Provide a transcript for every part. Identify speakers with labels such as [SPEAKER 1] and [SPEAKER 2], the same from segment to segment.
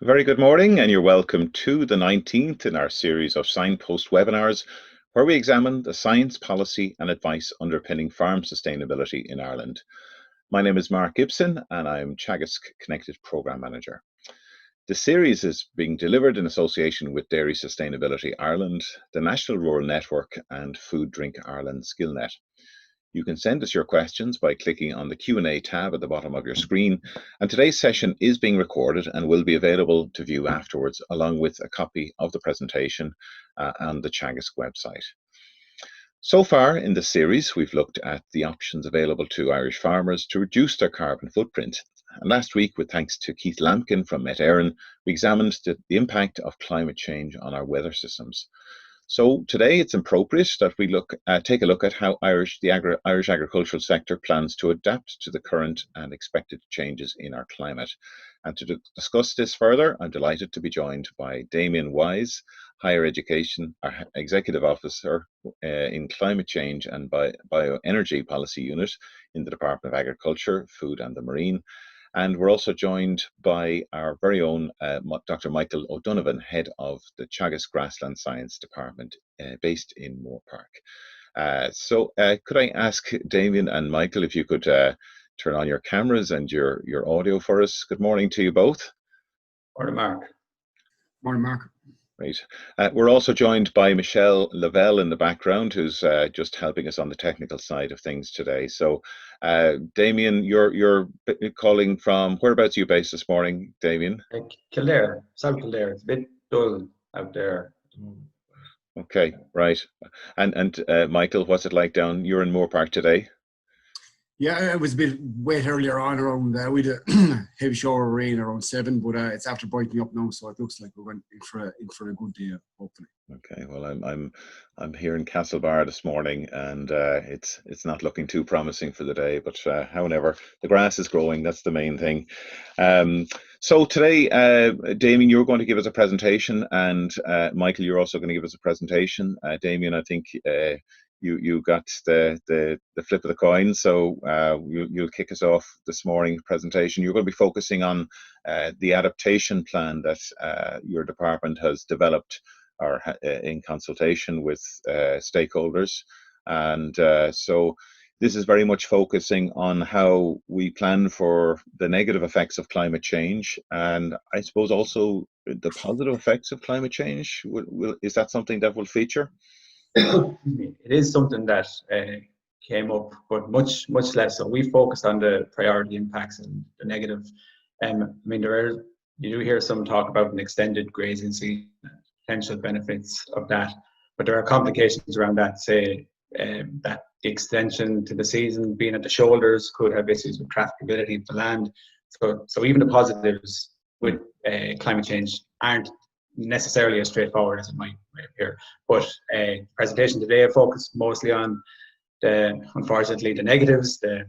[SPEAKER 1] Very good morning, and you're welcome to the 19th in our series of Signpost webinars, where we examine the science, policy, and advice underpinning farm sustainability in Ireland. My name is Mark Gibson, and I'm Teagasc Connected Programme Manager. The series is being delivered in association with Dairy Sustainability Ireland, the National Rural Network, and Food Drink Ireland SkillNet. You can send us your questions by clicking on the Q&A tab at the bottom of your screen. And today's session is being recorded and will be available to view afterwards, along with a copy of the presentation on the Teagasc website. So far in this series, we've looked at the options available to Irish farmers to reduce their carbon footprint. And last week, with thanks to Keith Lampkin from Met Éireann, we examined the impact of climate change on our weather systems. So today it's appropriate that we take a look at how the Irish agricultural sector plans to adapt to the current and expected changes in our climate. And to discuss this further, I'm delighted to be joined by Damien Wise, Higher Education Executive Officer in Climate Change and Bioenergy Policy Unit in the Department of Agriculture, Food and the Marine. And we're also joined by our very own Dr. Michael O'Donovan, head of the Teagasc Grassland Science Department based in Moorepark. So could I ask Damien and Michael if you could turn on your cameras and your audio for us? Good morning to you both.
[SPEAKER 2] Morning, Mark.
[SPEAKER 3] Morning, Mark.
[SPEAKER 1] Great. We're also joined by Michelle Lavelle in the background, who's just helping us on the technical side of things today. So, Damien, you're calling from, whereabouts are you based this morning, Damien?
[SPEAKER 2] Kildare, South Kildare. It's a bit dull out there.
[SPEAKER 1] Okay, right. And Michael, what's it like down? You're in Moorepark today?
[SPEAKER 3] Yeah, it was a bit wet earlier on around, we had a heavy shower of rain around 7, but it's after brightening up now, so it looks like we're going in for a good day, hopefully.
[SPEAKER 1] Okay, well, I'm here in Castlebar this morning, and it's not looking too promising for the day. But however, the grass is growing. That's the main thing. So today, Damien, you're going to give us a presentation, and Michael, you're also going to give us a presentation. Damien, I think you got the flip of the coin, so you'll kick us off this morning's presentation. You're going to be focusing on the adaptation plan that your department has developed or in consultation with stakeholders. And so this is very much focusing on how we plan for the negative effects of climate change, and I suppose also the positive effects of climate change. Is that something that will feature?
[SPEAKER 2] It is something that came up, but much less so. We focused on the priority impacts and the negative. I mean, you do hear some talk about an extended grazing season, potential benefits of that, but there are complications around that. Say that the extension to the season being at the shoulders could have issues with trafficability of the land. So even the positives with climate change aren't necessarily as straightforward as it might appear. But presentation today focused mostly on unfortunately the negatives, the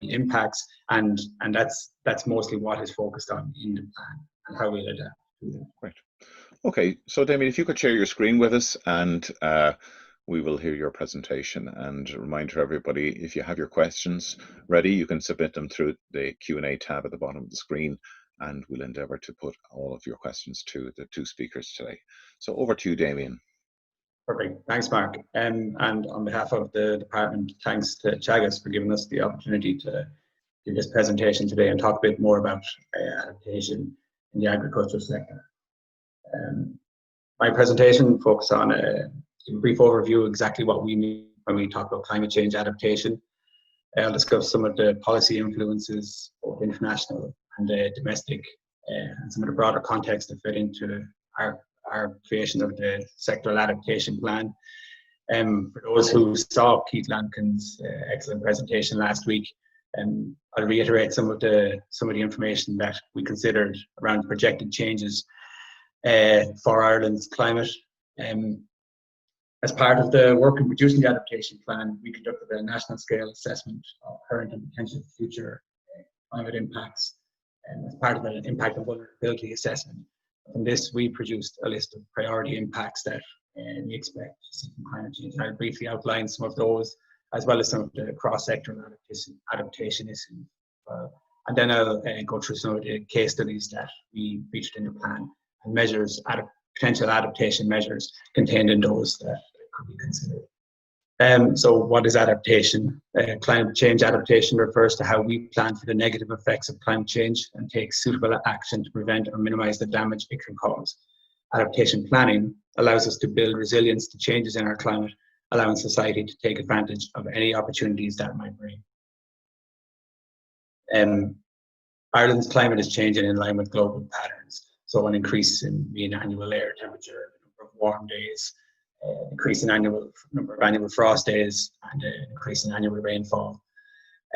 [SPEAKER 2] impacts, and that's mostly what is focused on in the plan and how we'll adapt to them.
[SPEAKER 1] Right. Okay, so Damien, if you could share your screen with us, and we will hear your presentation. And a reminder to everybody, if you have your questions ready, you can submit them through the Q&A tab at the bottom of the screen, and we'll endeavour to put all of your questions to the two speakers today. So over to you, Damien.
[SPEAKER 2] Perfect. Thanks, Mark. And on behalf of the department, thanks to Teagasc for giving us the opportunity to give this presentation today and talk a bit more about adaptation in the agricultural sector. My presentation focuses on a brief overview of exactly what we mean when we talk about climate change adaptation. I'll discuss some of the policy influences, both international and domestic, and some of the broader context that fit into our creation of the sectoral adaptation plan. For those who saw Keith Lampkin's excellent presentation last week, I'll reiterate some of the information that we considered around projected changes for Ireland's climate. As part of the work in producing the adaptation plan, we conducted a national scale assessment of current and potential future climate impacts. And as part of an impact and vulnerability assessment, from this we produced a list of priority impacts that we expect to see from climate change. And I'll briefly outline some of those, as well as some of the cross-sectoral adaptation issues. And then I'll go through some of the case studies that we featured in the plan and measures, potential adaptation measures contained in those that could be considered. So what is adaptation? Climate change adaptation refers to how we plan for the negative effects of climate change and take suitable action to prevent or minimize the damage it can cause. Adaptation planning allows us to build resilience to changes in our climate, allowing society to take advantage of any opportunities that might bring. Ireland's climate is changing in line with global patterns. So an increase in mean annual air temperature, the number of warm days, increase in number of annual frost days, and an increase in annual rainfall.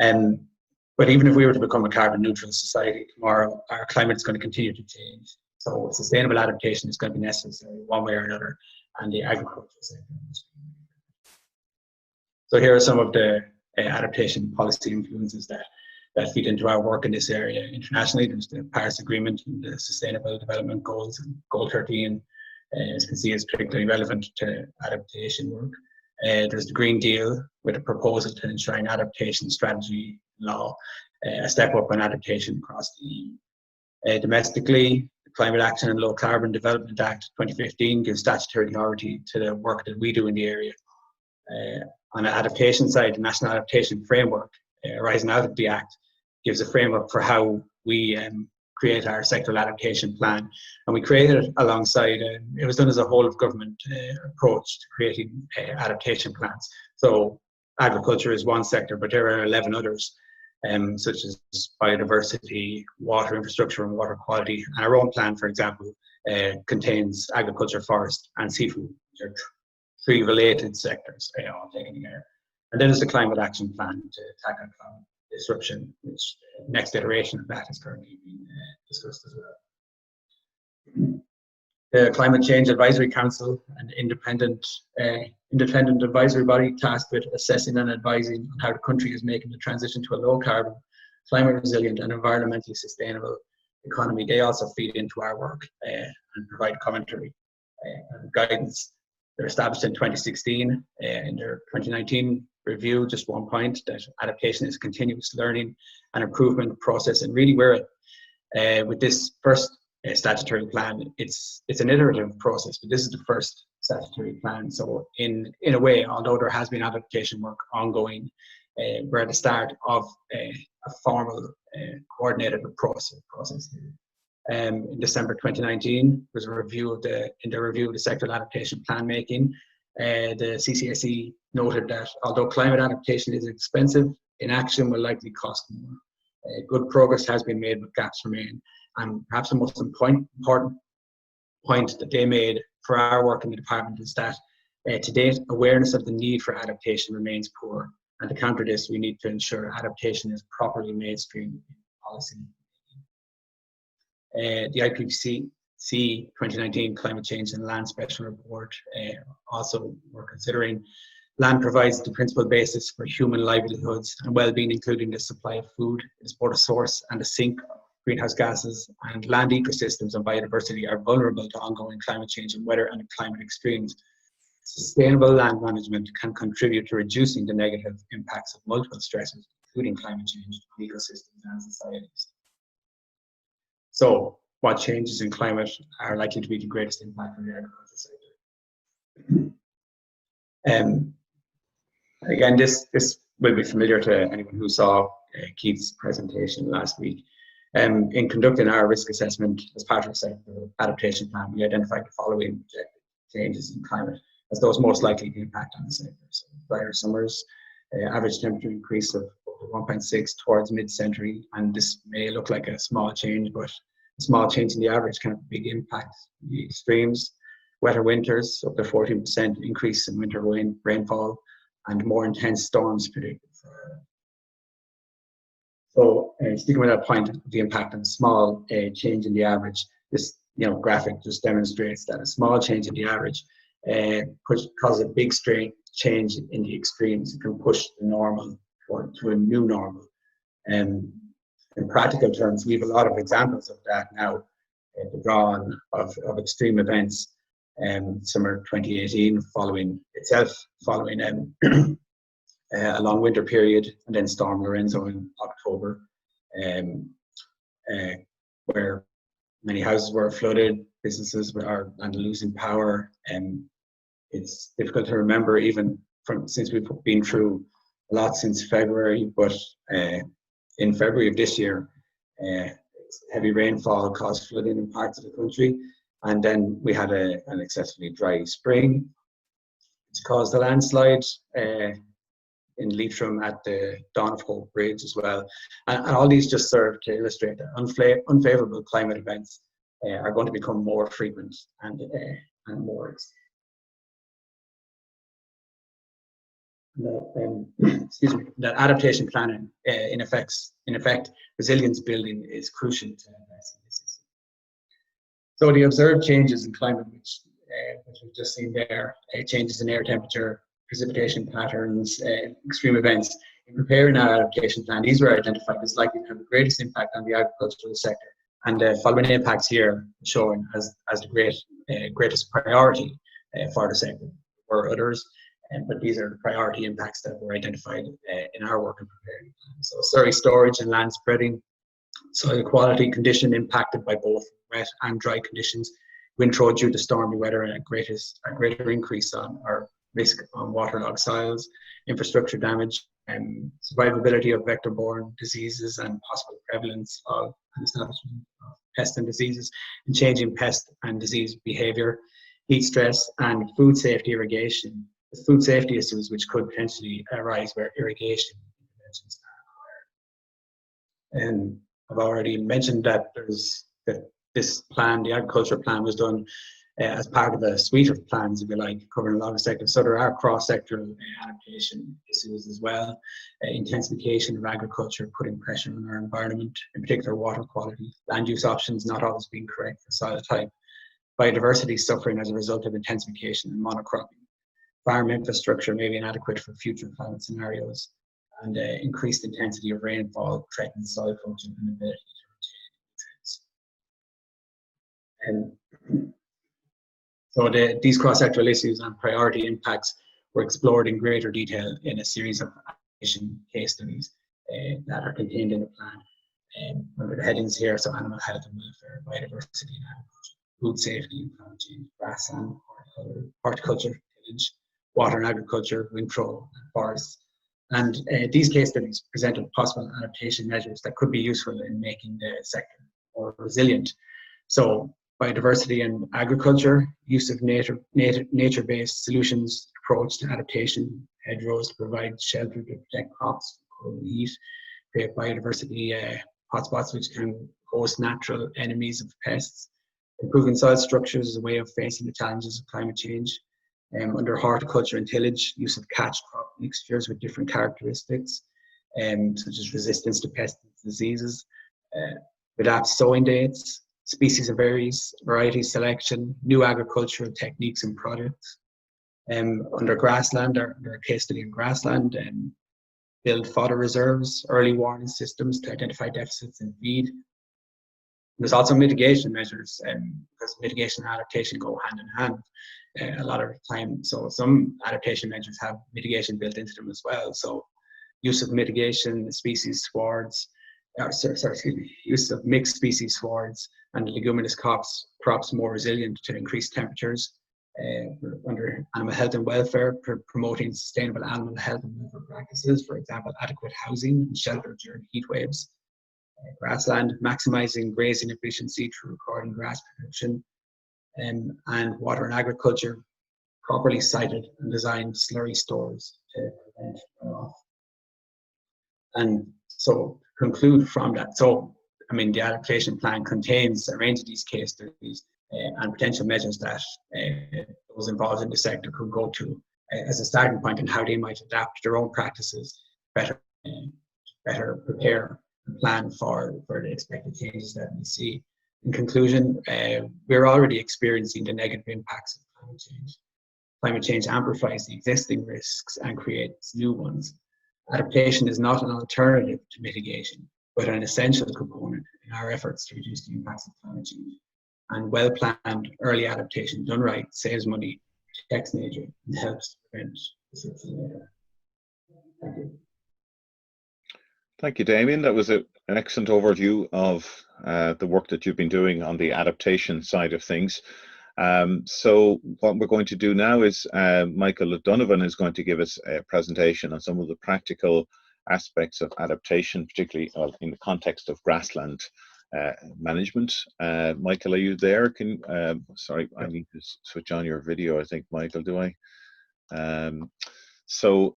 [SPEAKER 2] But even if we were to become a carbon neutral society tomorrow, our climate is going to continue to change. So sustainable adaptation is going to be necessary one way or another, and the agricultural sector must be. So here are some of the adaptation policy influences that feed into our work in this area. Internationally, there's the Paris Agreement and the Sustainable Development Goals, and Goal 13, as you can see, is particularly relevant to adaptation work. There's the Green Deal, with a proposal to enshrine adaptation strategy law, a step up on adaptation across the EU. Domestically, the Climate Action and Low Carbon Development Act 2015 gives statutory authority to the work that we do in the area. On the adaptation side, the National Adaptation Framework, arising out of the Act, gives a framework for how we create our sectoral adaptation plan. And we created it alongside, it was done as a whole of government approach to creating adaptation plans. So agriculture is one sector, but there are 11 others, such as biodiversity, water infrastructure and water quality. And our own plan, for example, contains agriculture, forest and seafood, which are three related sectors all taken together. And then there's the Climate Action Plan to tackle climate disruption, which the next iteration of that is currently being discussed as well. The Climate Change Advisory Council, an independent advisory body tasked with assessing and advising on how the country is making the transition to a low carbon, climate resilient and environmentally sustainable economy. They also feed into our work and provide commentary and guidance. They're established in 2016. In their 2019 review, just one point, that adaptation is continuous learning and improvement process. And really with this first statutory plan, it's an iterative process, but this is the first statutory plan. So in a way, although there has been adaptation work ongoing, we're at the start of a formal coordinated process here. In December 2019, there was a review of the sectoral adaptation plan making. The CCSE noted that although climate adaptation is expensive, inaction will likely cost more. Good progress has been made, but gaps remain. And perhaps the most important point that they made for our work in the department is that to date, awareness of the need for adaptation remains poor. And to counter this, we need to ensure adaptation is properly mainstreamed in policy. The IPCC 2019 Climate Change and Land Special Report also we're considering. Land provides the principal basis for human livelihoods and well-being, including the supply of food. It's both a source and a sink of greenhouse gases, and land ecosystems and biodiversity are vulnerable to ongoing climate change and weather and climate extremes. Sustainable land management can contribute to reducing the negative impacts of multiple stresses, including climate change, on ecosystems and societies. So, what changes in climate are likely to be the greatest impact on the agriculture sector? Again, this will be familiar to anyone who saw Keith's presentation last week. In conducting our risk assessment as part of the sector adaptation plan, we identified the following projected changes in climate as those most likely to impact on the sector. So, drier summers, average temperature increase of 1.6 towards mid-century, and this may look like a small change, but a small change in the average can have a big impact. The extremes, wetter winters, up to 14% increase in winter rainfall, and more intense storms predicted. So, sticking with that point of the impact of a small change in the average, this graphic just demonstrates that a small change in the average causes a big change in the extremes. It can push the normal to a new normal. In practical terms, we have a lot of examples of that now, the draw of extreme events. Summer 2018 following a long winter period, and then Storm Lorenzo in October. where many houses were flooded, businesses and losing power. It's difficult to remember even since we've been through a lot since February, but in February of this year, heavy rainfall caused flooding in parts of the country, and then we had an excessively dry spring, which caused a landslide in Leitrim at the Dawn of Hope Bridge as well. And all these just serve to illustrate that unfavourable climate events are going to become more frequent and more extreme. Excuse me, that adaptation planning, in effect, resilience building is crucial to addressing this. So the observed changes in climate, which we've just seen there, changes in air temperature, precipitation patterns, extreme events, in preparing our adaptation plan, these were identified as likely to have the greatest impact on the agricultural sector. And the following impacts here shown as the greatest priority for the sector, or others. But these are the priority impacts that were identified in our work in preparing. So slurry storage and land spreading, soil quality condition impacted by both wet and dry conditions, wind throw due to stormy weather, and a greater increase on our risk on waterlogged soils, infrastructure damage, and survivability of vector-borne diseases and possible prevalence of an establishment of pests and diseases, and changing pest and disease behaviour, heat stress, and food safety irrigation. The food safety issues which could potentially arise where irrigation interventions are required. And I've already mentioned that this plan, the agriculture plan, was done as part of a suite of plans, if you like, covering a lot of sectors. So there are cross-sectoral adaptation issues as well. Intensification of agriculture, putting pressure on our environment, in particular water quality, land use options not always being correct for soil type, biodiversity suffering as a result of intensification and monocropping, farm infrastructure may be inadequate for future climate scenarios, and increased intensity of rainfall threatens soil function and ability to retain nutrients. So these cross-sectoral issues and priority impacts were explored in greater detail in a series of adaptation case studies that are contained in the plan. Under the headings here, so animal health and welfare, biodiversity and agriculture, food safety and climate change, grassland, horticulture, tillage, water and agriculture, wind throw, and forests. And these case studies presented possible adaptation measures that could be useful in making the sector more resilient. So biodiversity and agriculture, use of nature-based solutions, approach to adaptation, hedgerows to provide shelter to protect crops from cold and heat, create biodiversity hotspots which can host natural enemies of pests, improving soil structures as a way of facing the challenges of climate change. Under horticulture and tillage, use of catch crop mixtures with different characteristics, such as resistance to pests and diseases, adapt sowing dates, species of variety selection, new agricultural techniques and products. Under grassland, or under a case study in grassland, build fodder reserves, early warning systems to identify deficits in feed. There's also mitigation measures, because mitigation and adaptation go hand in hand a lot of the time. So some adaptation measures have mitigation built into them as well. So use of mitigation species swards, use of mixed species swards and leguminous crops more resilient to increased temperatures. Under animal health and welfare, promoting sustainable animal health and welfare practices, for example, adequate housing and shelter during heat waves. Grassland, maximizing grazing efficiency through recording grass production, and water and agriculture, properly sited and designed slurry stores to prevent runoff. And so conclude from that. So, I mean, the adaptation plan contains a range of these case studies and potential measures that those involved in the sector could go to as a starting point in how they might adapt their own practices, better prepare and plan for the expected changes that we see. In conclusion, we're already experiencing the negative impacts of climate change. Climate change amplifies the existing risks and creates new ones. Adaptation is not an alternative to mitigation, but an essential component in our efforts to reduce the impacts of climate change. And well-planned early adaptation done right saves money, protects nature, and helps to prevent disruption later. Thank you.
[SPEAKER 1] Thank you, Damien. That was a an excellent overview of the work that you've been doing on the adaptation side of things. So what we're going to do now is Michael O'Donovan is going to give us a presentation on some of the practical aspects of adaptation, particularly in the context of grassland management. Michael, are you there? Sorry, I need to switch on your video, I think, Michael, do I? So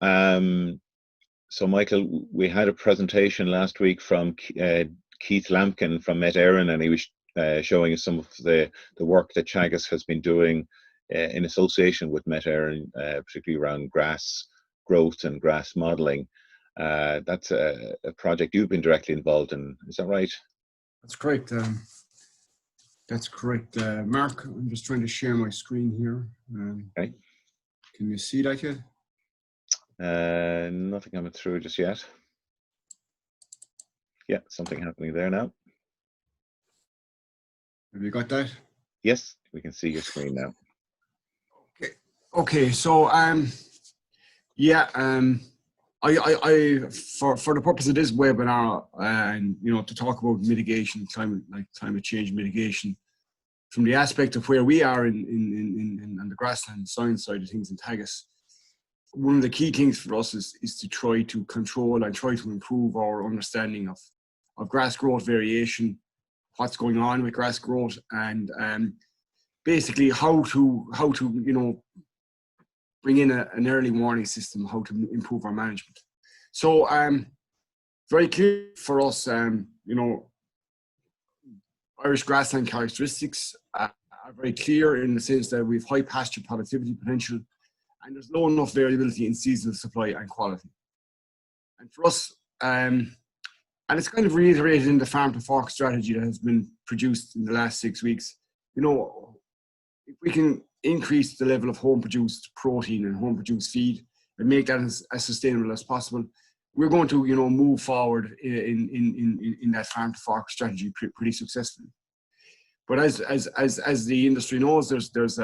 [SPEAKER 1] Michael, we had a presentation last week from Keith Lampkin from Met Éireann, and he was showing us some of the work that Teagasc has been doing in association with Met Éireann, particularly around grass growth and grass modelling. That's a project you've been directly involved in, is that right?
[SPEAKER 3] That's correct. That's correct, Mark. I'm just trying to share my screen here.
[SPEAKER 1] Okay.
[SPEAKER 3] Can you see that yet?
[SPEAKER 1] Nothing coming through just yet. Yeah, something happening there now.
[SPEAKER 3] Have you got that?
[SPEAKER 1] Yes, we can see your screen now.
[SPEAKER 3] Okay. Okay. So yeah. I for the purpose of this webinar, and to talk about mitigation, climate change mitigation, from the aspect of where we are in on the grassland science side of things in Teagasc, one of the key things for us is to try to control and try to improve our understanding of grass growth variation, what's going on with grass growth, and basically how to bring in an early warning system, how to improve our management. So very clear for us, Irish grassland characteristics are very clear in the sense that we have high pasture productivity potential, and there's low enough variability in seasonal supply and quality. And for us, and it's kind of reiterated in the farm to fork strategy that has been produced in the last 6 weeks, if we can increase the level of home-produced protein and home-produced feed and make that as sustainable as possible, we're going to, move forward in that farm-to-fork strategy pretty successfully. But as the industry knows, there's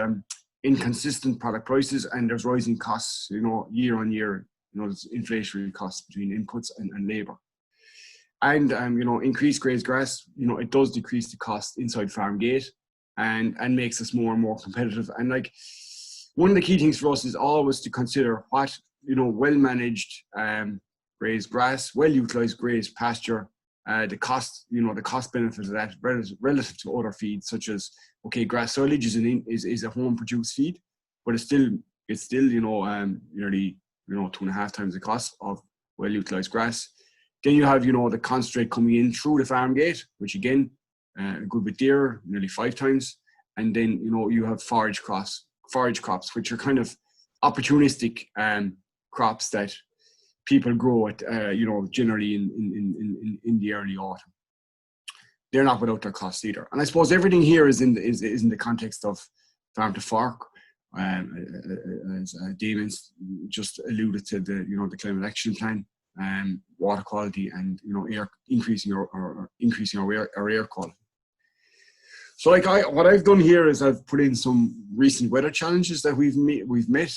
[SPEAKER 3] inconsistent product prices and there's rising costs, year on year. There's inflationary costs between inputs and labour. And increased grazed grass, it does decrease the cost inside farm gate, and makes us more and more competitive. And one of the key things for us is always to consider what, well-managed grazed grass, well-utilized grazed pasture, the cost benefit of that relative to other feeds, such as, okay, grass silage is a home-produced feed, but it's still nearly 2.5 times the cost of well-utilized grass. Then you have, the concentrate coming in through the farm gate, which again, a good bit dearer, nearly 5 times. And then, you have forage crops, which are kind of opportunistic crops that people grow at, generally in the early autumn. They're not without their costs either. And I suppose everything here is in the context of farm to fork. As Damon just alluded to, the climate action plan, water quality, and increasing our air quality. So what I've done here is I've put in some recent weather challenges that we've met,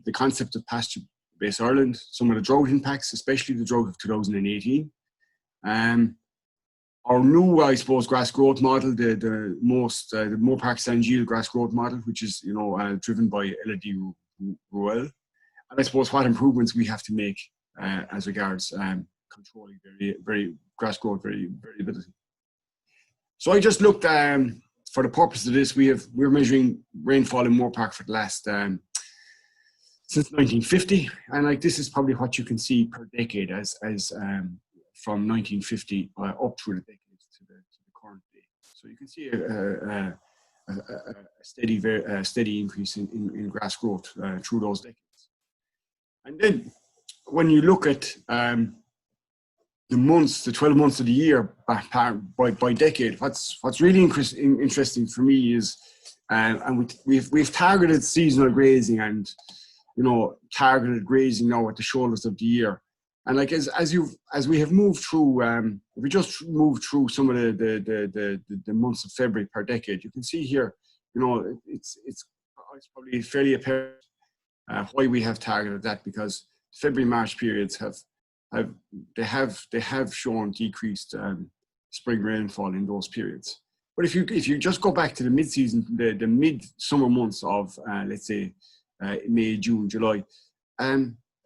[SPEAKER 3] the concept of PastureBase Ireland, some of the drought impacts, especially the drought of 2018. Our new, I suppose, grass growth model, the Moorepark St. Gilles grass growth model, which is driven by LD Ruel, and I suppose what improvements we have to make as regards controlling very grass growth variability. So I just looked for the purpose of this. We're measuring rainfall in Moorepark for the last since 1950, and this is probably what you can see per decade as from 1950 up through the decades to the current day. So you can see a steady increase in grass growth through those decades. And then when you look at the 12 months of the year by decade, what's really interesting for me is, and we've targeted seasonal grazing and targeted grazing now at the shoulders of the year. And as we have moved through, if we just move through some of the months of February per decade, you can see here, it's probably fairly apparent why we have targeted that, because February-March periods have have shown decreased spring rainfall in those periods. But if you just go back to the mid-season, the mid-summer months of let's say May, June, July,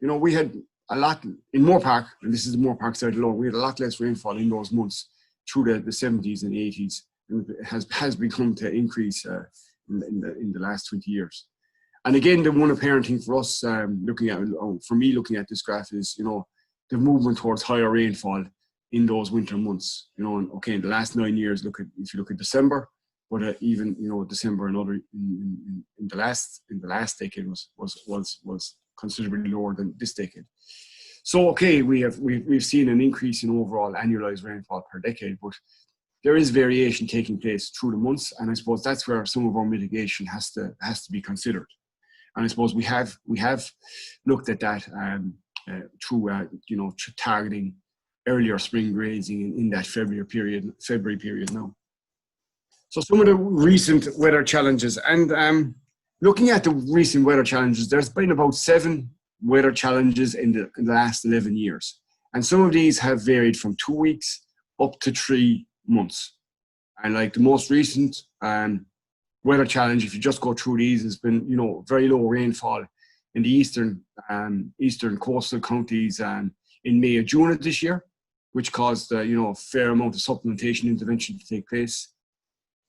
[SPEAKER 3] we had a lot in Moorepark, and this is the Moorepark side alone. We had a lot less rainfall in those months through the 70s and 80s, and it has begun to increase in the last 20 years. And again, the one apparent thing for us looking at this graph is the movement towards higher rainfall in those winter months. And okay, in the last 9 years, if you look at December, but even December and other in the last decade was considerably lower than this decade. So okay, we've seen an increase in overall annualized rainfall per decade, but there is variation taking place through the months, and I suppose that's where some of our mitigation has to be considered. And I suppose we have looked at that through targeting earlier spring grazing in that February period now. So some of the recent weather challenges, and looking at the recent weather challenges, there's been about 7 weather challenges in the last 11 years. And some of these have varied from 2 weeks up to 3 months. And like the most recent weather challenge, if you just go through these, has been, very low rainfall in the eastern coastal counties in May and June of this year, which caused, a fair amount of supplementation intervention to take place.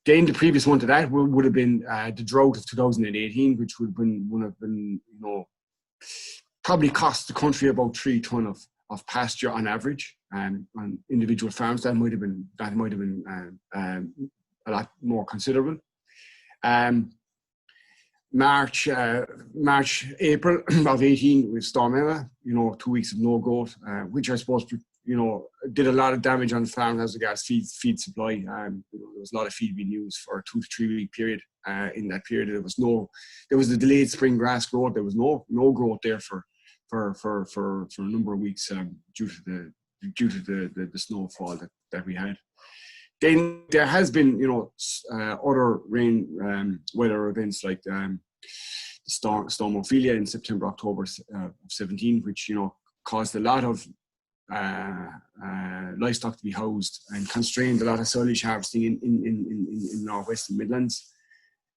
[SPEAKER 3] Then the previous one to that would have been the drought of 2018, which would have been, probably cost the country about 3 tonne of pasture on average, on individual farms. That might have been a lot more considerable. March, April of 18 with Storm Emma, 2 weeks of no growth, which I suppose, did a lot of damage on the farm as regards feed supply. There was a lot of feed being used for a 2 to 3 week period. In that period, there was the delayed spring grass growth. There was no growth there for a number of weeks due to the snowfall that we had. Then there has been, other weather events like Storm Ophelia in September, October of 17, which caused a lot of livestock to be housed and constrained a lot of silage harvesting in northwestern Midlands.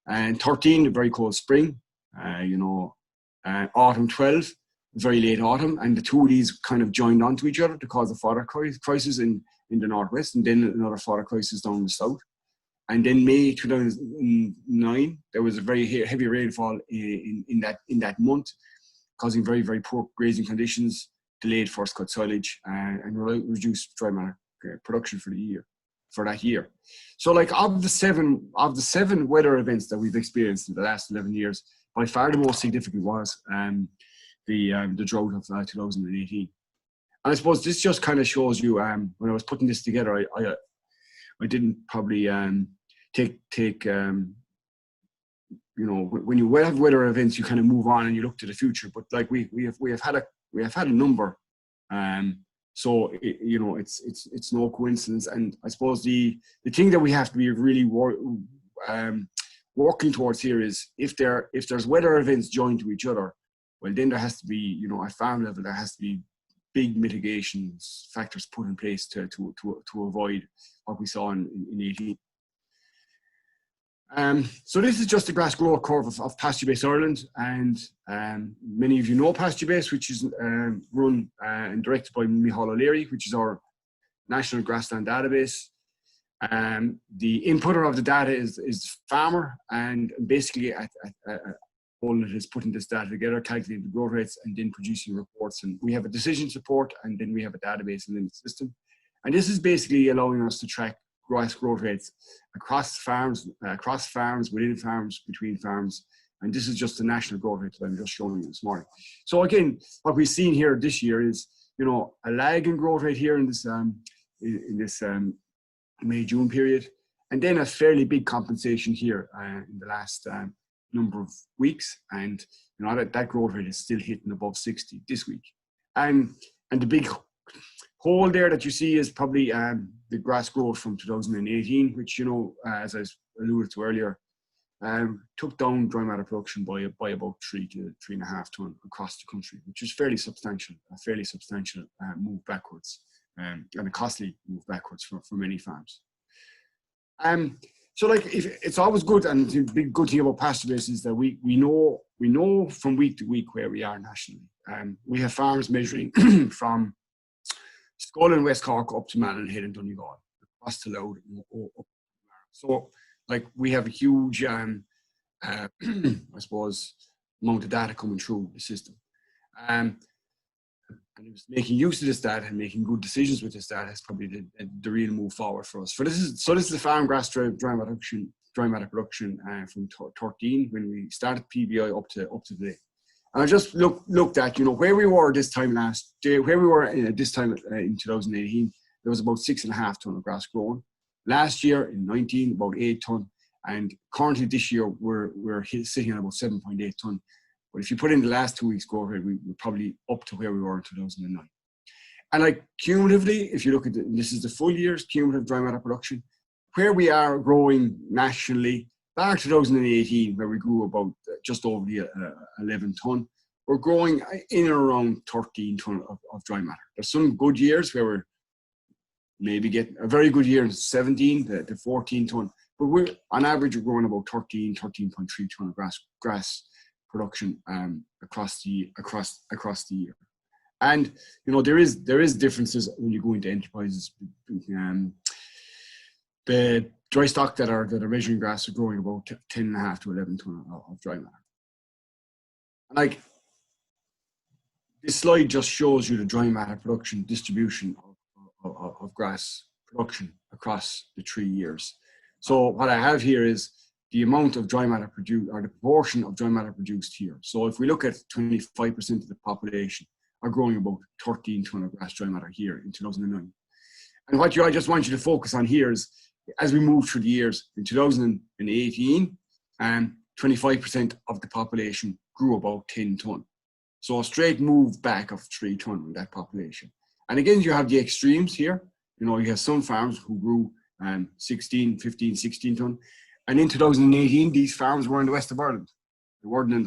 [SPEAKER 3] And 13, a very cold spring. Autumn 12, very late autumn, and the two of these kind of joined onto each other to cause a fodder crisis in the northwest, and then another fodder crisis down the south. And then May 2009, there was a very heavy rainfall in that month, causing very, very poor grazing conditions, delayed first cut silage, and reduced dry matter production for that year. So, like, of the seven weather events that we've experienced in the last 11 years, by far the most significant was the drought of 2018. And I suppose this just kind of shows you, when I was putting this together, I didn't probably take when you have weather events, you kind of move on and you look to the future. But like we have had a number, so it's no coincidence. And I suppose the thing that we have to be really working towards here is if there's weather events joined to each other, well, then there has to be, at farm level, there has to be big mitigation factors put in place to avoid what we saw in 18. So this is just the grass growth curve of PastureBase Ireland, and many of you know PastureBase, which is run and directed by Micheál O'Leary, which is our national grassland database. The inputter of the data is the farmer, and basically Poland is putting this data together, calculating the growth rates, and then producing reports. And we have a decision support, and then we have a database within the system. And this is basically allowing us to track grass growth rates across farms, within farms, between farms. And this is just the national growth rate that I'm just showing you this morning. So again, what we've seen here this year is, a lag in growth rate here in this May-June period, and then a fairly big compensation here in the last number of weeks, and that growth rate is still hitting above 60 this week. And the big hole there that you see is probably the grass growth from 2018, which as I alluded to earlier, took down dry matter production by about 3 to 3.5 ton across the country, which is fairly substantial, a fairly substantial move backwards, and a costly move backwards for many farms. So like, if it's always good, and the big good thing about PastureBase is that we know from week to week where we are nationally. We have farms measuring from Skull and West Cork up to Mallinhead and Donegal, across to Louth, up. So like, we have a huge, I suppose, amount of data coming through the system. And it was making use of this data and making good decisions with this data is probably the real move forward for us. This is the farm grass dry matter production from 13 when we started PBI up to today. And I just looked at, where we were this time last year, where we were this time in 2018, there was about 6.5 ton of grass grown. Last year in 19, about 8 ton. And currently this year, we're sitting at about 7.8 ton. But if you put in the last 2 weeks growth rate, we're probably up to where we were in 2009. And like, cumulatively, if you look at this is the full year's cumulative dry matter production, where we are growing nationally, back 2018, where we grew about just over the 11 ton, we're growing in and around 13 ton of dry matter. There's some good years where we're maybe getting a very good year in 17 to 14 ton, but we're on average, we're growing about 13.3 ton of grass production across the year. And there is differences when you go into enterprises. The dry stock that are measuring grass are growing about 10.5 to 11 ton of dry matter. And like, this slide just shows you the dry matter production distribution of grass production across the 3 years. So what I have here is the amount of dry matter produced, or the proportion of dry matter produced here. So if we look at 25% of the population are growing about 13 ton of grass dry matter here in 2009. And what I just want you to focus on here is, as we move through the years, in 2018, 25% of the population grew about 10 ton. So a straight move back of 3 ton in that population. And again, you have the extremes here. You have some farms who grew 16, 15, 16 ton. And in 2018, these farms were in the west of Ireland. They weren't in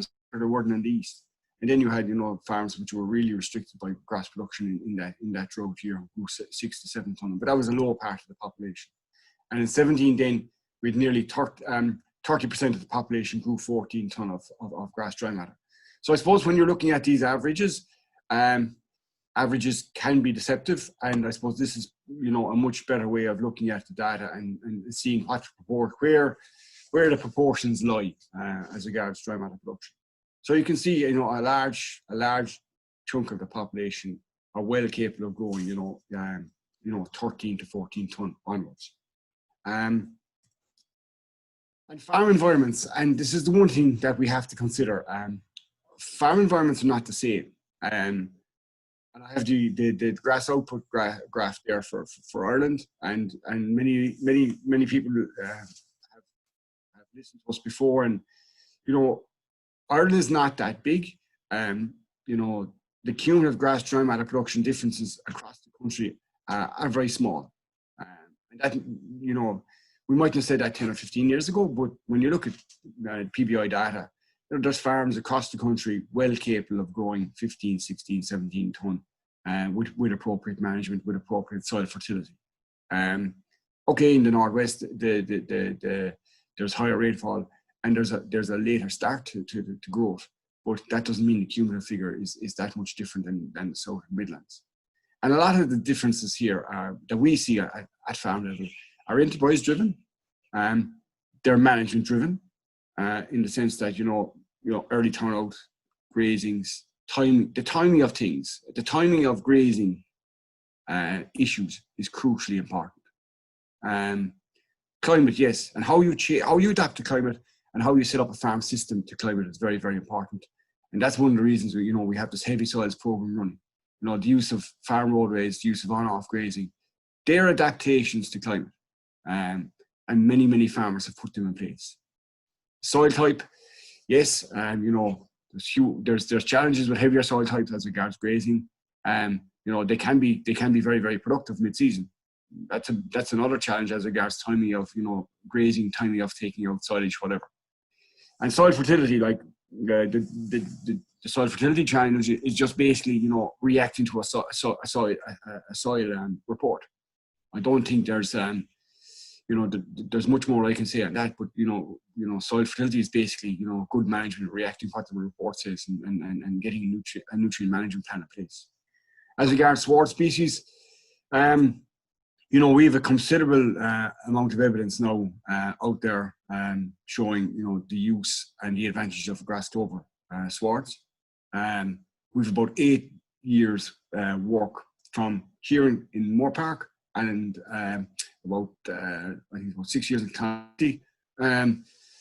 [SPEAKER 3] the east. And then you had, farms which were really restricted by grass production in that drought year, grew 6 to 7 ton. But that was a lower part of the population. And in 17, then we had nearly 30% of the population grew 14 ton of grass dry matter. So I suppose when you're looking at these averages, averages can be deceptive, and I suppose this is a much better way of looking at the data and seeing where the proportions lie as regards dry matter production. So you can see a large chunk of the population are well capable of growing 13 to 14 ton onwards. And farm environments, and this is the one thing that we have to consider. Farm environments are not the same. And I have the grass output graph there for Ireland, and many people have listened to us before, and Ireland is not that big. The cumulative grass dry matter production differences across the country are very small, and that we might have said that 10 or 15 years ago, but when you look at PBI data, there's farms across the country well capable of growing 15, 16, 17 ton with appropriate management, with appropriate soil fertility. Okay, in the northwest, there's higher rainfall and there's a later start to growth, but that doesn't mean the cumulative figure is that much different than the south and Midlands. And a lot of the differences here that we see at farm level are enterprise driven, they're management driven, in the sense that early turnout, grazings, the timing of things, the timing of grazing issues is crucially important. Climate, yes, and how you adapt to climate and how you set up a farm system to climate is very, very important. And that's one of the reasons we have this heavy soils program running. The use of farm roadways, the use of on-off grazing, they're adaptations to climate, and many farmers have put them in place. Soil type, yes, there's challenges with heavier soil types as regards grazing. They can be very, very productive mid-season. That's another challenge as regards timing of grazing, timing of taking out silage, whatever. And soil fertility, like the soil fertility challenge is just basically, you know, reacting to a soil report. I don't think there's, you know, there's much more I can say on that, but you know, soil fertility is basically, you know, good management, reacting what the report says, and getting a nutrient management plan in place. As regards sward species, you know, we have a considerable amount of evidence now out there showing, you know, the use and the advantage of grass clover swards. We've about 8 years work from here in Moorepark, and about I think about 6 years in County,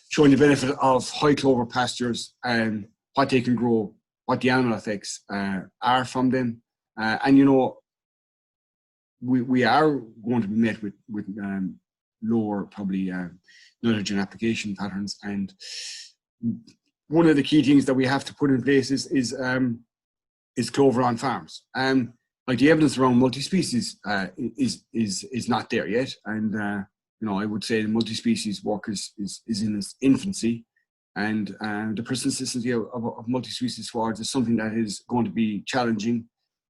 [SPEAKER 3] showing the benefit of high clover pastures and what they can grow, what the animal effects are from them, and you know, we are going to be met with lower probably nitrogen application patterns, and one of the key things that we have to put in place is clover on farms. Like the evidence around multi-species is not there yet, and you know, I would say the multi-species work is in its infancy, and the persistency of multi-species swards is something that is going to be challenging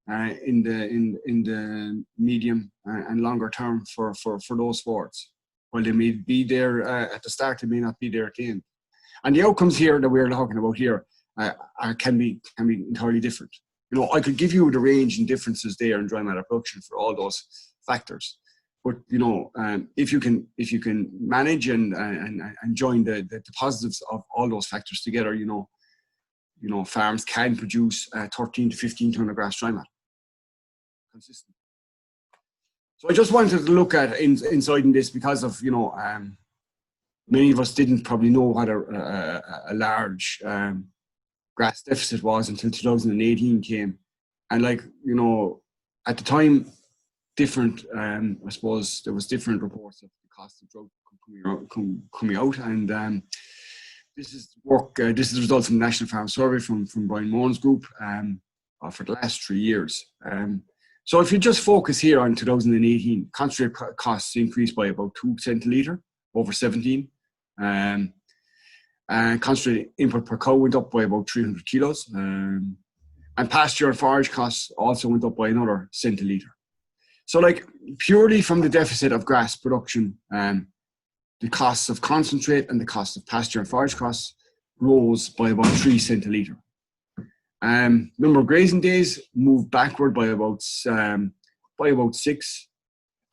[SPEAKER 3] in the medium and longer term for those swards. While they may be there at the start, they may not be there at the end. And the outcomes here that we're talking about here can be entirely different. You know, I could give you the range and differences there in dry matter production for all those factors. But you know, if you can manage and join the positives of all those factors together, you know, farms can produce 13 to 15 ton of grass dry matter consistent. So I just wanted to look at inside in this because of, you know, many of us didn't probably know what a large grass deficit was until 2018 came, and like, you know, at the time, different I suppose there was different reports of the cost of drought coming out, and this is work. This is the result from the National Farm Survey from Brian Moan's group for the last 3 years. So if you just focus here on 2018, concentrate costs increased by about 2 cents a litre over 17. And concentrate input per cow went up by about 300 kilos. And pasture and forage costs also went up by another cent a litre. So like purely from the deficit of grass production, the costs of concentrate and the cost of pasture and forage costs rose by about 3 cents a litre. Number of grazing days moved backward by about 6.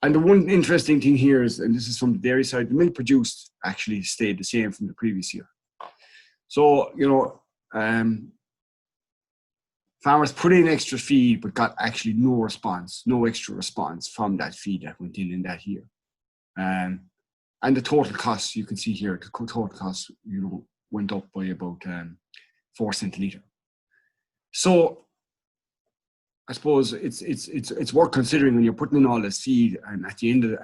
[SPEAKER 3] And the one interesting thing here is, and this is from the dairy side, the milk produced actually stayed the same from the previous year. So, you know, farmers put in extra feed but got actually no extra response from that feed that went in that year. And the total costs, you can see here, the total costs, you know, went up by about 4 cents a litre. So I suppose it's worth considering when you're putting in all this feed, and at the end of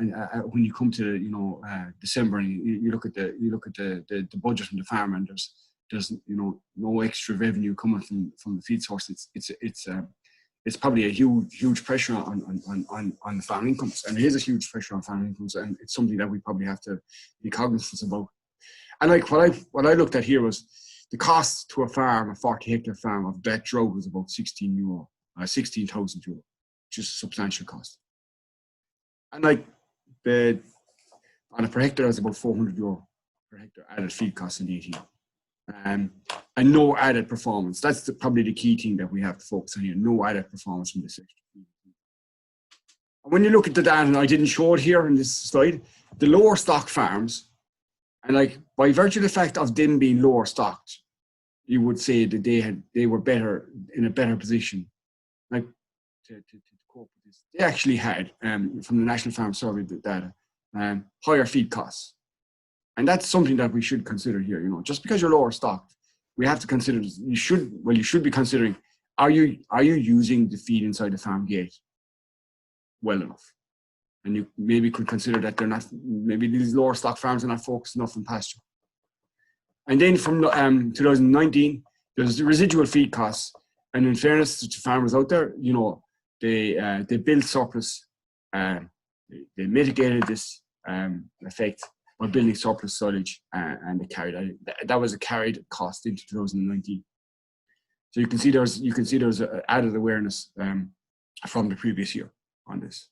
[SPEAKER 3] when you come to, you know, December, and you look at the budget from the farmer, and there's you know, no extra revenue coming from the feed source. It's probably a huge pressure on the farm incomes, and it is a huge pressure on farm incomes, and it's something that we probably have to be cognizant about. And like what I looked at here was the cost to a farm, a 40-hectare farm of that drought was about 16,000 euro, which is a substantial cost. And like on a per hectare, that's about 400 euro per hectare added feed cost in 18. And no added performance. That's probably the key thing that we have to focus on here. No added performance from this extra feed. And when you look at the data, and I didn't show it here in this slide, the lower stock farms, and like by virtue of the fact of them being lower stocked, you would say that they were in a better position, like to cope with this. They actually had from the National Farm Survey data higher feed costs, and that's something that we should consider here. You know, just because you're lower stocked, we have to consider. You should be considering: are you using the feed inside the farm gate well enough? And you maybe could consider that they're not, maybe these lower stock farms are not focused enough on pasture. And then from 2019, there's the residual feed costs. And in fairness to farmers out there, you know, they built surplus, they mitigated this effect by building surplus silage, and that was a carried cost into 2019. So you can see there's added awareness from the previous year on this.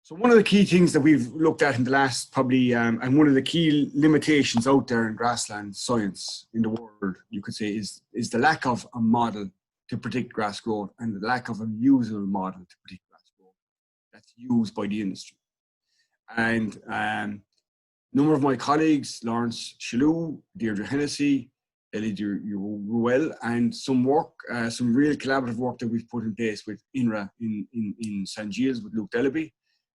[SPEAKER 3] So one of the key things that we've looked at in the last probably, and one of the key limitations out there in grassland science in the world, you could say, is the lack of a model to predict grass growth and the lack of a usable model to predict grass growth that's used by the industry. And a number of my colleagues, Lawrence Chalou, Deirdre Hennessy, Ellie Ruel, and some real collaborative work that we've put in place with INRA in St. Gilles with Luke Dellaby,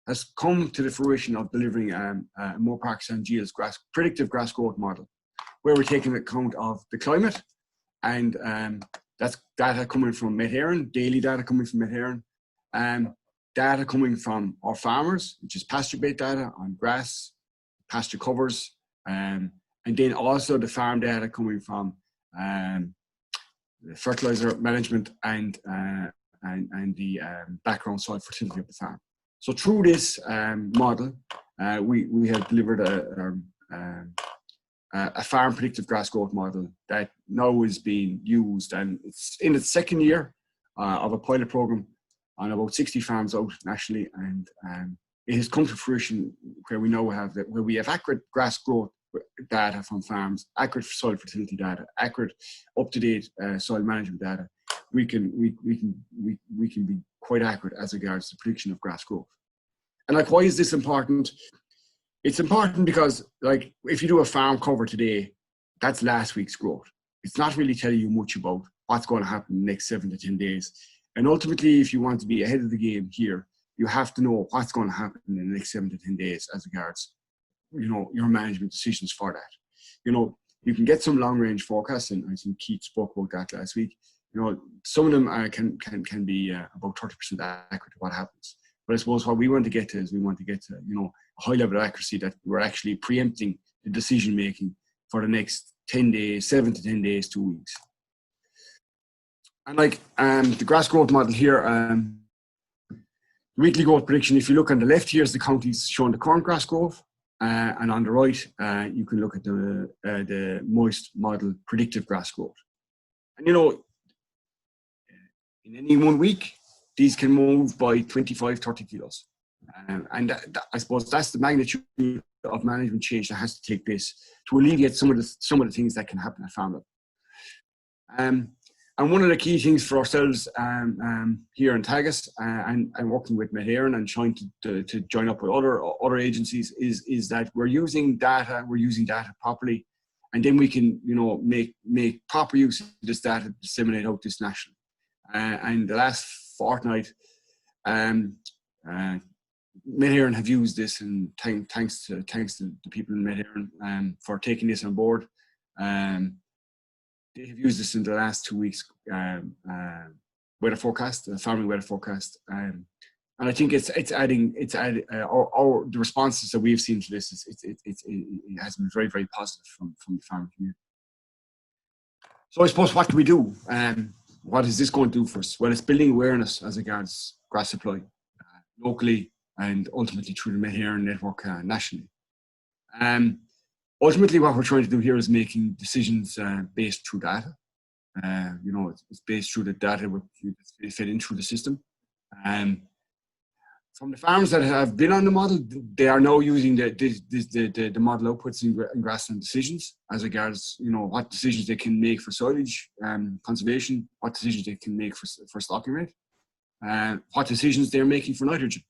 [SPEAKER 3] has come to the fruition of delivering a Moorepark St. Gilles predictive grass growth model, where we're taking account of the climate, and that's data coming from Met Éireann, daily data coming from Met Éireann, data coming from our farmers, which is pasture-based data on grass, pasture covers, and then also the farm data coming from the fertilizer management and the background soil fertility of the farm. So through this model, we have delivered a farm predictive grass growth model that now is being used, and it's in its second year of a pilot program on about 60 farms out nationally, and it has come to fruition where we now have where we have accurate grass growth data from farms, accurate soil fertility data, accurate up-to-date soil management data. We can be quite accurate as regards to prediction of grass growth. And like, why is this important? It's important because, like, if you do a farm cover today, that's last week's growth. It's not really telling you much about what's going to happen in the next 7 to 10 days. And ultimately, if you want to be ahead of the game here, you have to know what's going to happen in the next 7 to 10 days as regards, your management decisions for that. You can get some long-range forecasts, and I think Keith spoke about that last week. Some of them can be about 30% accurate to what happens. But I suppose what we want to get to is a high level of accuracy that we're actually preempting the decision making for the next 10 days, 7 to 10 days, 2 weeks. And like the grass growth model here, weekly growth prediction, if you look on the left, here's the counties showing the current grass growth. And on the right, you can look at the moist model predictive grass growth. And in any 1 week, these can move by 25, 30 kilos. And I suppose that's the magnitude of management change that has to take place to alleviate some of the things that can happen at farm level. And one of the key things for ourselves here in Tagus and working with Met Éireann and trying to join up with other agencies is that we're using data properly, and then we can make proper use of this data to disseminate out this nationally. And the last fortnight, Met Éireann have used this, and thanks to the people in Met Éireann for taking this on board. They have used this in the last 2 weeks weather forecast, farming weather forecast, and I think it's adding the responses that we've seen to this. It has been very, very positive from the farming community. So I suppose, what do we do? What is this going to do for us? Well, it's building awareness as regards grass supply locally and ultimately through the Met Éireann network nationally. Ultimately, what we're trying to do here is making decisions based through data. It's based through the data that's fed in through the system. From the farms that have been on the model, they are now using the model outputs in grassland decisions as regards, what decisions they can make for silage conservation, what decisions they can make for stocking rate, what decisions they're making for nitrogen.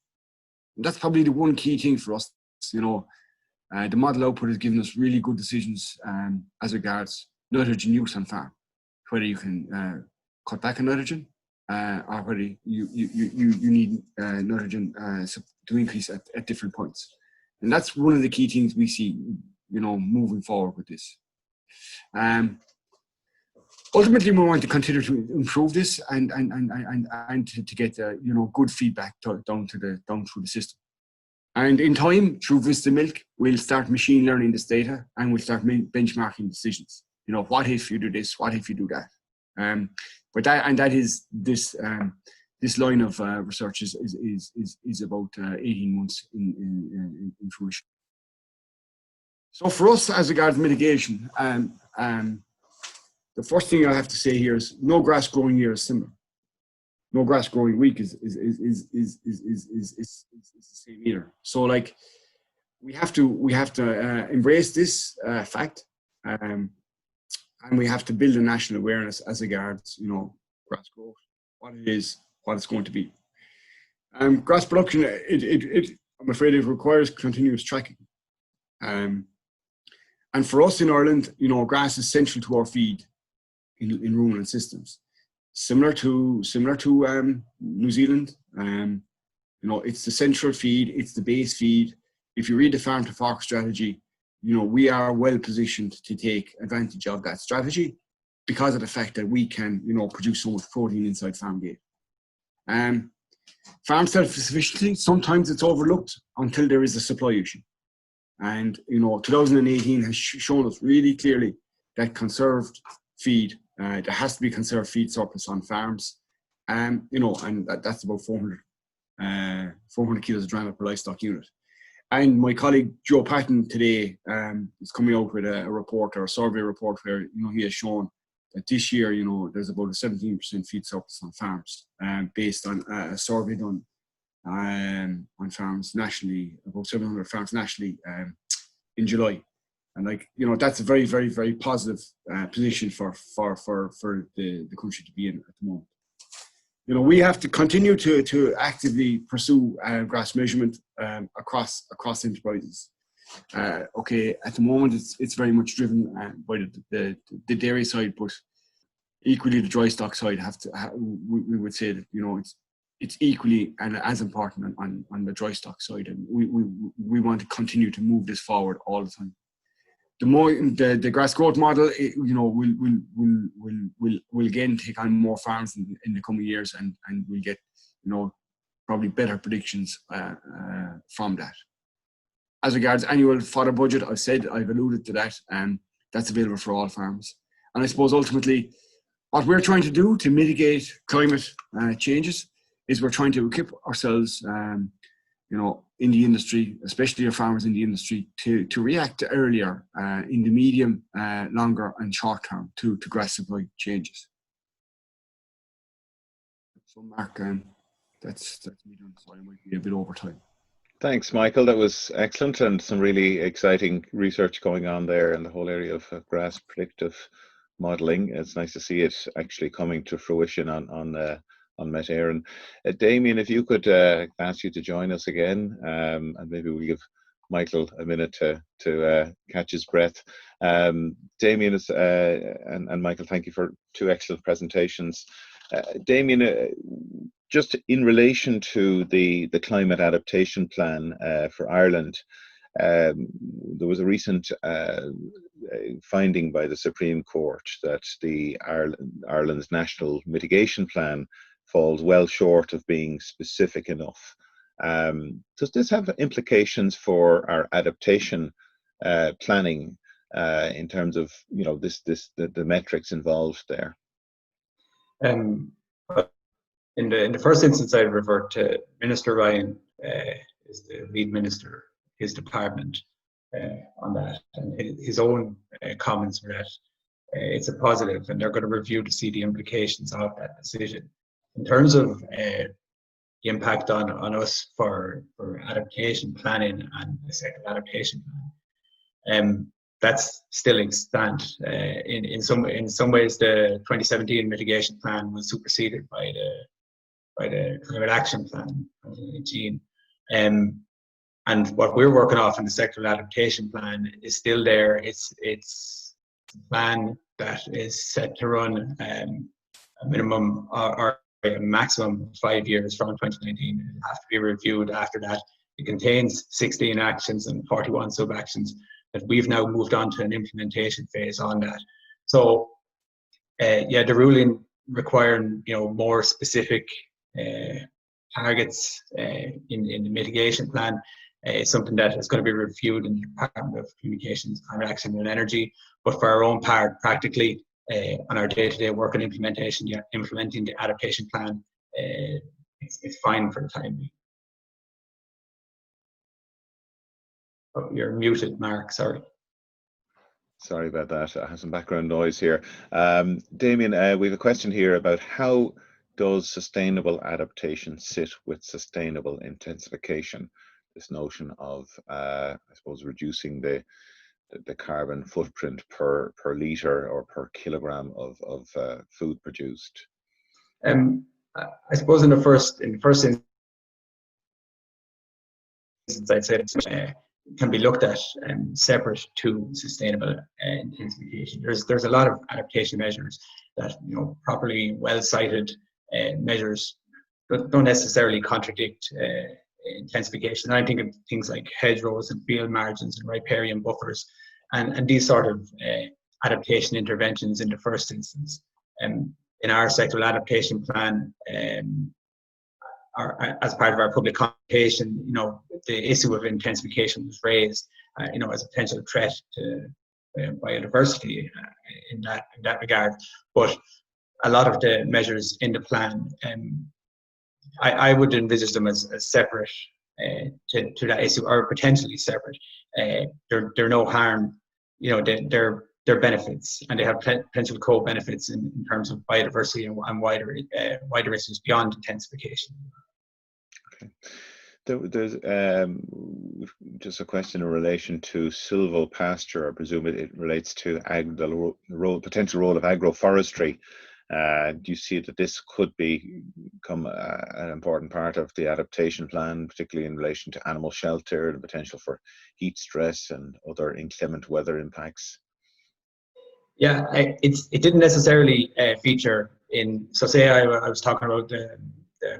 [SPEAKER 3] And that's probably the one key thing for us. The model output has given us really good decisions as regards nitrogen use on farm, whether you can cut back on nitrogen or whether you need nitrogen to increase at different points. And that's one of the key things we see, moving forward with this. Ultimately, we want to continue to improve this and to get good feedback down through the system. And in time, through Vista Milk, we'll start machine learning this data, and we'll start benchmarking decisions. What if you do this? What if you do that? But that is this line of research is about 18 months in fruition. So for us, as regards mitigation, the first thing I have to say here is no grass growing year is similar. No grass growing week is the same either. So like we have to embrace this fact, and we have to build a national awareness as regards, you know, grass growth, what it is, what it's going to be. Grass production, I'm afraid it requires continuous tracking. And for us in Ireland, you know, grass is central to our feed in ruminant systems. Similar to New Zealand, you know, it's the central feed, it's the base feed. If you read the farm to fork strategy, you know, we are well positioned to take advantage of that strategy because of the fact that we can, you know, produce so much protein inside farm gate. Farm self-sufficiency, sometimes it's overlooked until there is a supply issue. And, you know, 2018 has shown us really clearly that conserved feed, there has to be conserved feed surplus on farms. You know, and that's about 400 kilos of dram per livestock unit. And my colleague Joe Patton today is coming out with a report, or a survey report, where, you know, he has shown that this year, you know, there's about a 17% feed surplus on farms, based on a survey done on farms nationally, about 700 farms nationally, in July. And, like, you know, that's a very, very, very positive position for the country to be in at the moment. You know, we have to continue to actively pursue grass measurement across enterprises. Okay, at the moment it's very much driven by the dairy side, but equally the dry stock side we would say that, you know, it's equally and as important on the dry stock side, and we want to continue to move this forward all the time. The more the grass growth model, you know, will again take on more farms in the coming years, and we'll get, you know, probably better predictions from that. As regards annual fodder budget, I've alluded to that, and that's available for all farms. And I suppose ultimately, what we're trying to do to mitigate climate changes is we're trying to equip ourselves, you know, in the industry, especially our farmers in the industry, to react earlier in the medium, longer and short term to grass supply changes. So Mark, that's me done, so I might be a bit over time.
[SPEAKER 1] Thanks, Michael. That was excellent, and some really exciting research going on there in the whole area of grass predictive modelling. It's nice to see it actually coming to fruition on Met Éireann. Damien, if you could ask you to join us again, and maybe we'll give Michael a minute to catch his breath. Damien is, and Michael, thank you for two excellent presentations. Damien, just in relation to the climate adaptation plan for Ireland, there was a recent finding by the Supreme Court that Ireland's national mitigation plan falls well short of being specific enough. Does this have implications for our adaptation planning in terms of, you know, the metrics involved there?
[SPEAKER 2] In the first instance, I'd revert to Minister Ryan, is the lead minister, his department, on that, and his own comments were that it's a positive, and they're going to review to see the implications of that decision. In terms of the impact on us for adaptation planning and the second adaptation plan, that's still extant. In some ways, the 2017 mitigation plan was superseded by the Climate Action Plan 2018. And what we're working off in the sectoral adaptation plan is still there. It's a plan that is set to run a minimum or a maximum of 5 years from 2019. It has to be reviewed after that. It contains 16 actions and 41 sub-actions that we've now moved on to an implementation phase on that. So, yeah, the ruling requiring, you know, more specific targets in the mitigation plan is something that is going to be reviewed in the Department of Communications, Climate Action and Energy. But for our own part, practically, on our day-to-day work and implementing the adaptation plan, it's fine for the time being. Oh, you're muted, Mark, sorry.
[SPEAKER 1] Sorry about that. I have some background noise here. Damien, we have a question here about how does sustainable adaptation sit with sustainable intensification? This notion of, I suppose, reducing the carbon footprint per litre or per kilogram of food produced.
[SPEAKER 2] I suppose in the first instance, I'd say it can be looked at separate to sustainable intensification. There's a lot of adaptation measures that, properly well cited measures don't necessarily contradict intensification. I think of things like hedgerows and field margins and riparian buffers, and these sort of adaptation interventions in the first instance. In our sectoral adaptation plan, as part of our public consultation, the issue of intensification was raised, as a potential threat to biodiversity in that regard. But a lot of the measures in the plan, I would envisage them as separate to that issue, or potentially separate. They're no harm, they're benefits, and they have potential co-benefits in terms of biodiversity and wider issues beyond intensification.
[SPEAKER 1] Okay. There's just a question in relation to silvopasture. I presume it relates to the potential role of agroforestry. Do you see that this could become an important part of the adaptation plan, particularly in relation to animal shelter, the potential for heat stress and other inclement weather impacts?
[SPEAKER 2] Yeah, it didn't necessarily feature in. So say I was talking about the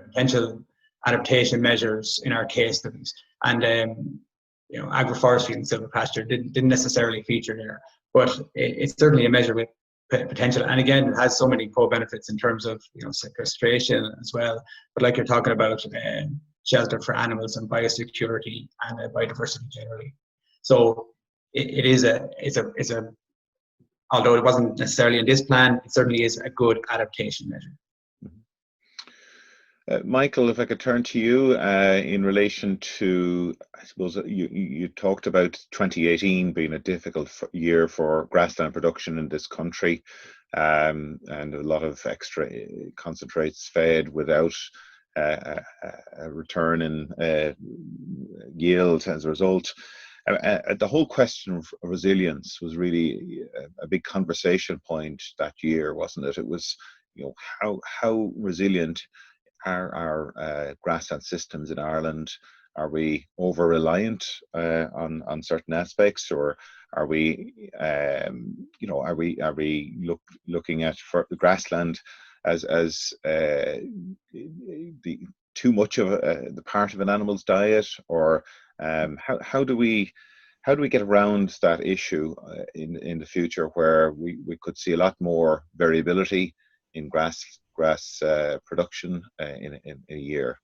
[SPEAKER 2] potential adaptation measures in our case studies, and agroforestry and silvopasture didn't necessarily feature there, but it's certainly a measure with potential, and again, it has so many co-benefits in terms of sequestration as well. But like you're talking about, shelter for animals and biosecurity and biodiversity generally. So it's a although it wasn't necessarily in this plan, it certainly is a good adaptation measure.
[SPEAKER 1] Michael, if I could turn to you in relation to, I suppose you talked about 2018 being a difficult year for grassland production in this country, and a lot of extra concentrates fed without a return in yield as a result. The whole question of resilience was really a big conversation point that year, wasn't it? It was, how resilient are our grassland systems in Ireland? Are we over reliant on certain aspects, or are we, looking at the grassland as the too much of the part of an animal's diet, or how do we get around that issue in the future, where we could see a lot more variability in grass production in a year?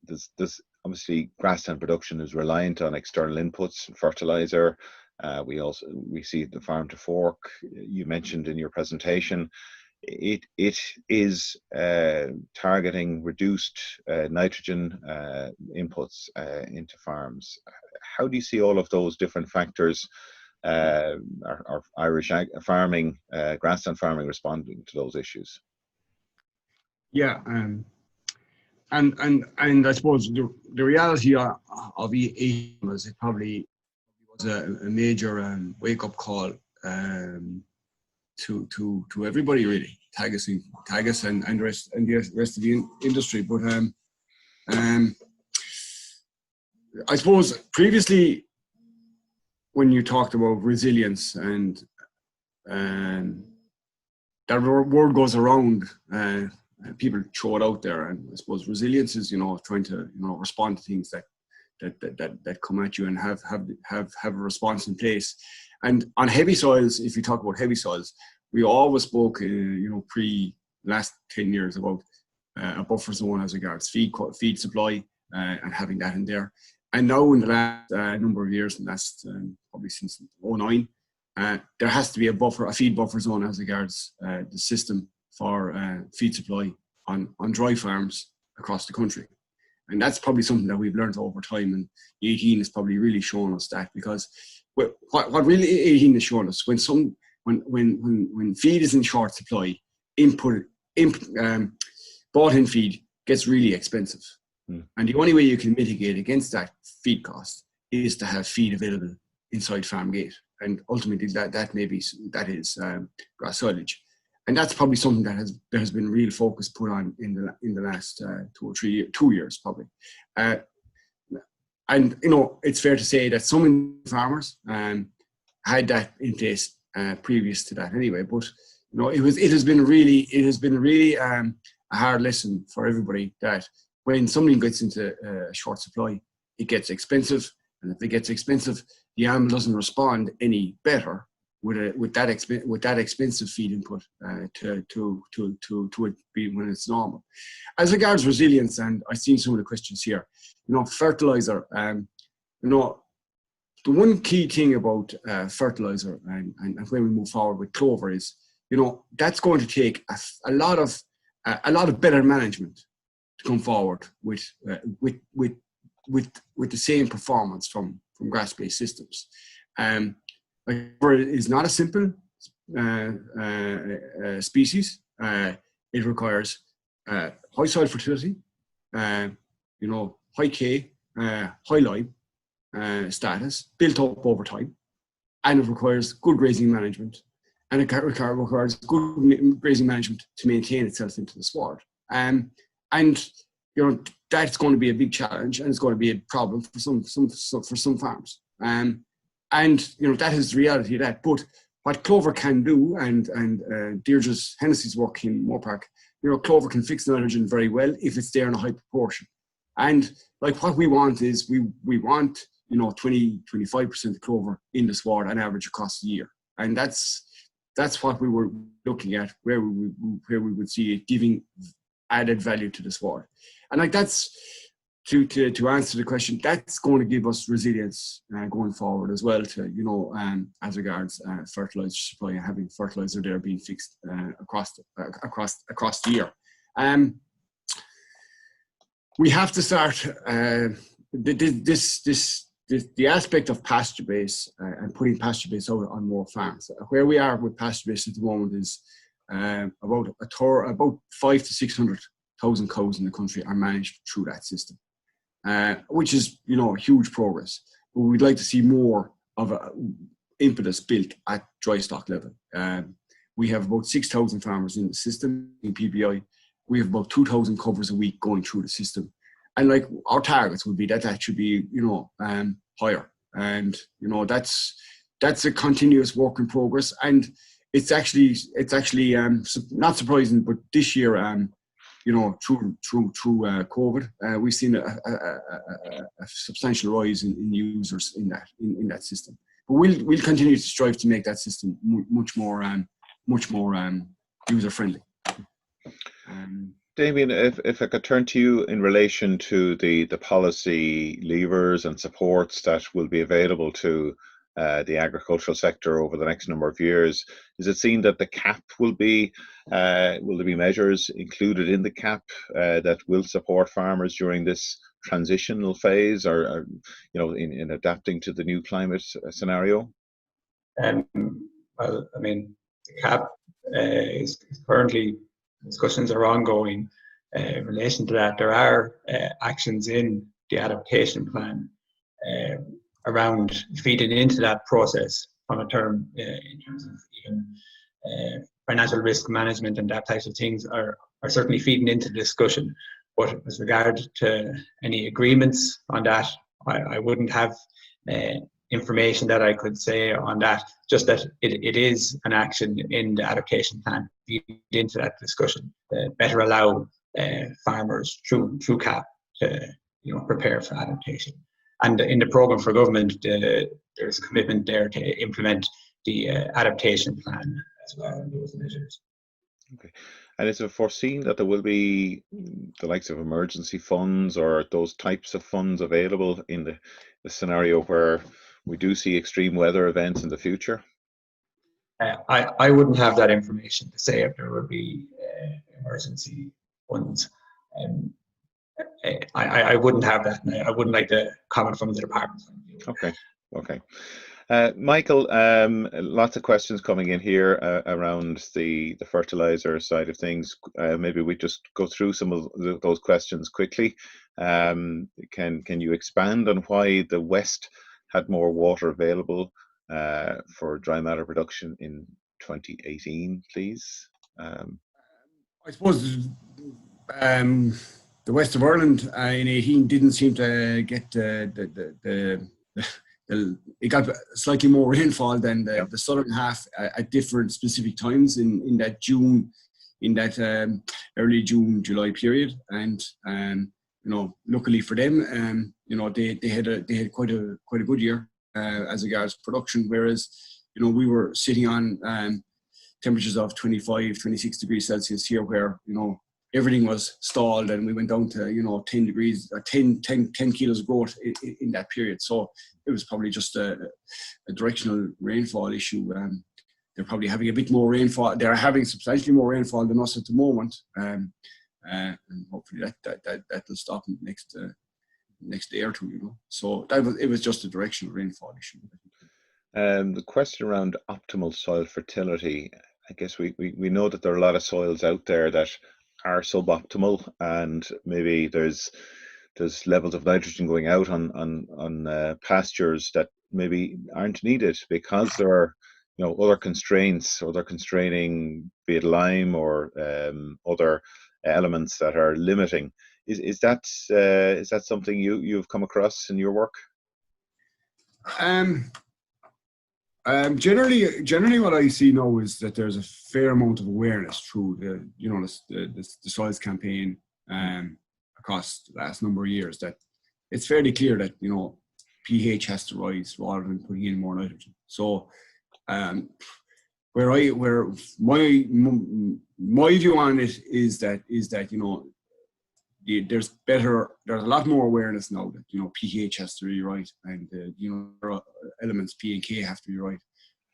[SPEAKER 1] There's obviously grassland production is reliant on external inputs, fertilizer. We see the farm to fork you mentioned in your presentation. It is targeting reduced nitrogen inputs into farms. How do you see all of those different factors, our Irish farming, grassland farming, responding to those issues?
[SPEAKER 3] Yeah, and I suppose the reality of E8 was it probably was a major wake-up call to everybody, really, Tagus and the rest of the industry. But I suppose previously, when you talked about resilience and that word goes around, people throw it out there, and I suppose resilience is trying to respond to things that come at you and have a response in place. And on heavy soils, if you talk about heavy soils, we always spoke pre last 10 years about a buffer zone as regards feed supply and having that in there. And now in the last number of years, and that's probably since 2009, there has to be a feed buffer zone as regards the system for feed supply on dry farms across the country. And that's probably something that we've learned over time, and 18 has probably really shown us that, because what really 18 is showing us, when feed is in short supply, bought in feed gets really expensive. And the only way you can mitigate against that feed cost is to have feed available inside farm gate. And ultimately that is grass silage. And that's probably something that has been real focus put on in the last 2 years probably. And it's fair to say that some farmers had that in place previous to that anyway. But it has been really a hard lesson for everybody that when something gets into short supply, it gets expensive, and if it gets expensive, the animal doesn't respond any better with that expensive feed input to it being when it's normal. As regards resilience, and I've seen some of the questions here, fertilizer. The one key thing about fertilizer and when we move forward with clover is, that's going to take a lot of better management to come forward with the same performance from grass-based systems. Clover is not a simple species. It requires high soil fertility, high K, high lime status built up over time, and it requires good grazing management, and it requires good grazing management to maintain itself into the sward. And that's going to be a big challenge, and it's going to be a problem for some farms. And that is the reality of that. But what clover can do, and Deirdre's Hennessy's work in Moorepark, clover can fix nitrogen very well if it's there in a high proportion. And like what we want is we want 20-25% of clover in the sward on average across the year, and that's what we were looking at, where we would see it giving added value to the sward. And like that's to answer the question, that's going to give us resilience going forward as well, to as regards fertilizer supply and having fertilizer there being fixed across the year. We have to start the aspect of PastureBase and putting PastureBase out on more farms. Where we are with PastureBase at the moment is about 500,000 to 600,000 cows in the country are managed through that system, which is huge progress. But we'd like to see more of an impetus built at dry stock level. We have about 6,000 farmers in the system in PBI. We have about 2,000 covers a week going through the system. And like our targets would be that should be, higher. And, that's a continuous work in progress. And it's actually not surprising, but this year, through COVID, we've seen a substantial rise in users in that system. But we'll continue to strive to make that system much more user friendly.
[SPEAKER 1] Damien, if I could turn to you in relation to the policy levers and supports that will be available to the agricultural sector over the next number of years, is it seen that the cap will there be measures included in the cap that will support farmers during this transitional phase, or in adapting to the new climate scenario?
[SPEAKER 2] Well, I mean, the cap is currently, discussions are ongoing in relation to that. There are actions in the adaptation plan around feeding into that process on a term in terms of even financial risk management, and that types of things are certainly feeding into the discussion. But as regard to any agreements on that, I wouldn't have information that I could say on that, just that it is an action in the adaptation plan feed into that discussion, better allow farmers through CAP to prepare for adaptation. And in the programme for government, there's a commitment there to implement the adaptation plan as well, and those measures.
[SPEAKER 1] Okay. And is it foreseen that there will be the likes of emergency funds or those types of funds available in the scenario where we do see extreme weather events in the future?
[SPEAKER 2] I wouldn't have that information to say if there would be emergency funds. I wouldn't have that. I wouldn't like to comment from the department.
[SPEAKER 1] Okay. Michael, lots of questions coming in here around the fertilizer side of things. Maybe we just go through some of those questions quickly. Can you expand on why the West had more water available for dry matter production in 2018, please?
[SPEAKER 3] I suppose the west of Ireland in 18 didn't seem to get it got slightly more rainfall than the southern half at different specific times in that early June, July period. And luckily for them, they had quite a good year as regards production, whereas we were sitting on temperatures of 25, 26 degrees Celsius here, where everything was stalled, and we went down to 10 degrees, 10 kilos of growth in that period. So it was probably just a directional rainfall issue. They're probably having a bit more rainfall. They're having substantially more rainfall than us at the moment, and hopefully that will stop in the next day or two. So it was just a directional rainfall issue.
[SPEAKER 1] The question around optimal soil fertility. I guess we know that there are a lot of soils out there that are suboptimal, and maybe there's levels of nitrogen going out on pastures that maybe aren't needed because there are other constraints, or they're constraining, be it lime or other elements that are limiting. Is that something you've come across in your work?
[SPEAKER 3] Generally, what I see now is that there's a fair amount of awareness through the soils campaign across the last number of years, that it's fairly clear that pH has to rise rather than putting in more nitrogen. So, where my view on it is that there's a lot more awareness now that pH has to be right, and elements P and K have to be right,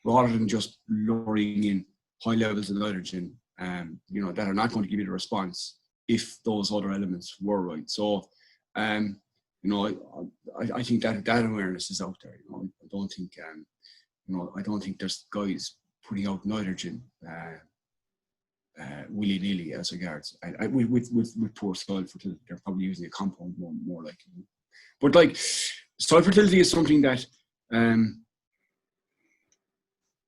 [SPEAKER 3] rather than just lowering in high levels of nitrogen that are not going to give you the response if those other elements were right. So I think that awareness is out there. I don't think there's guys putting out nitrogen willy-nilly as regards with poor soil fertility. They're probably using a compound more likely. But soil fertility is something that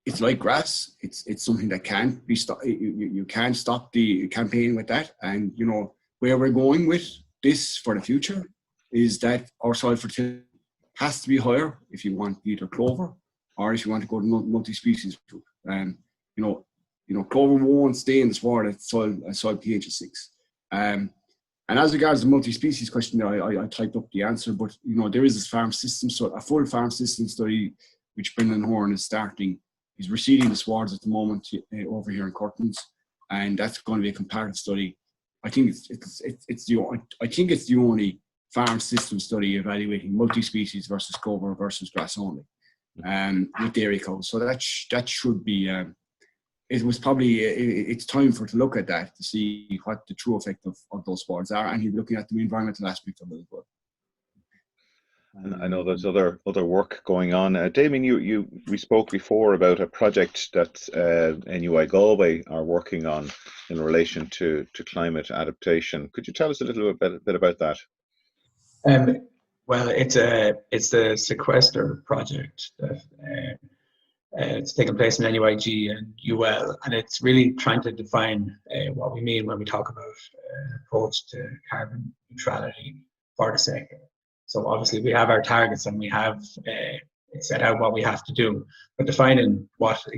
[SPEAKER 3] it's like grass. It's something that can't be stopped. You can't stop the campaign with that. And where we're going with this for the future is that our soil fertility has to be higher if you want either clover or if you want to go to multi-species. Clover won't stay in the sward at soil pH of 6. And as regards the multi-species question, I typed up the answer, but there is a full farm system study which Brendan Horn is starting. He's reseeding the swards at the moment over here in Curtains, and that's going to be a comparative study. I think it's the only farm system study evaluating multi-species versus clover versus grass only, with dairy cows. So that should be. It's time to look at that to see what the true effect of those swards are, and he's looking at the environmental aspect of it as well.
[SPEAKER 1] And I know there's other work going on. Damien, we spoke before about a project that NUI Galway are working on in relation to climate adaptation. Could you tell us a little bit about that?
[SPEAKER 2] Well, it's the sequester project that it's taking place in NUIG and UL, and it's really trying to define what we mean when we talk about approach to carbon neutrality for the sector. So obviously we have our targets and we have set out what we have to do, but defining what a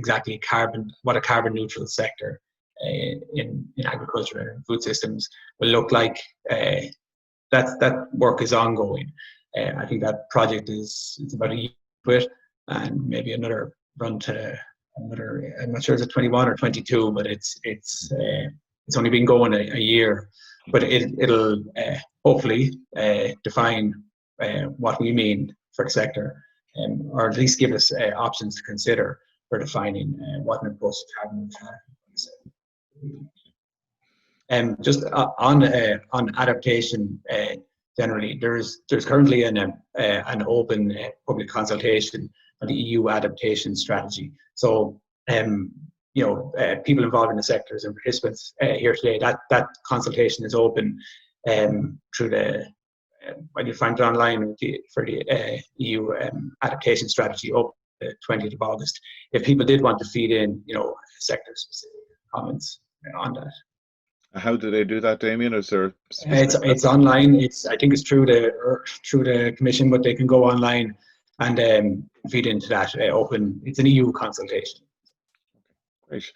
[SPEAKER 2] carbon neutral sector in agriculture and food systems will look like, that work is ongoing. I think that project is about a year with, and maybe another run to another. I'm not sure it's 21 or 22, but it's only been going a year, but it'll hopefully define what we mean for the sector, or at least give us options to consider for defining what an approach to carbon neutrality. Just on adaptation generally, there's currently an open public consultation on the EU adaptation strategy. So, people involved in the sectors and participants here today, that consultation is open through the, when you find it online for the EU adaptation strategy up the 20th of August. If people did want to feed in, sector-specific comments on that.
[SPEAKER 1] How do they do that, Damien? Is there?
[SPEAKER 2] It's online. I think it's through the commission, but they can go online and feed into that open. It's an EU consultation.
[SPEAKER 1] Great.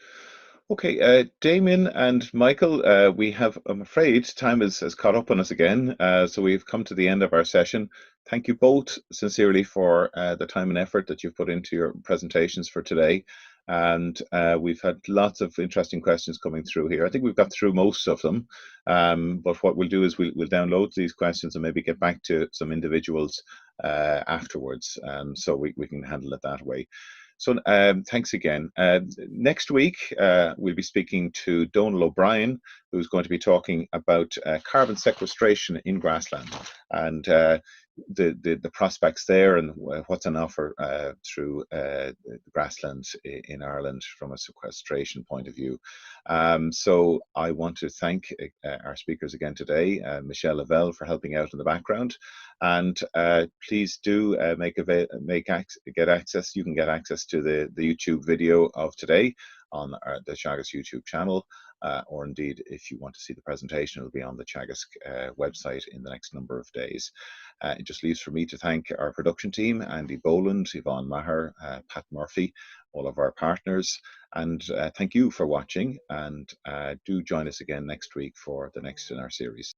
[SPEAKER 1] Okay, Damien and Michael, we have, I'm afraid, time has caught up on us again. So we've come to the end of our session. Thank you both sincerely for the time and effort that you've put into your presentations for today. And we've had lots of interesting questions coming through here. I think we've got through most of them. But what we'll do is we'll download these questions and maybe get back to some individuals afterwards. So we can handle it that way. So thanks again. Next week, we'll be speaking to Donal O'Brien, who's going to be talking about carbon sequestration in grassland and the prospects there and what's on offer through the grasslands in Ireland from a sequestration point of view. So I want to thank our speakers again today, Michelle Lavelle for helping out in the background, and please do get access. You can get access to the YouTube video of today on the Teagasc YouTube channel, or indeed, if you want to see the presentation, it'll be on the Teagasc website in the next number of days. It just leaves for me to thank our production team, Andy Boland, Yvonne Maher, Pat Murphy, all of our partners, and thank you for watching, and do join us again next week for the next in our series.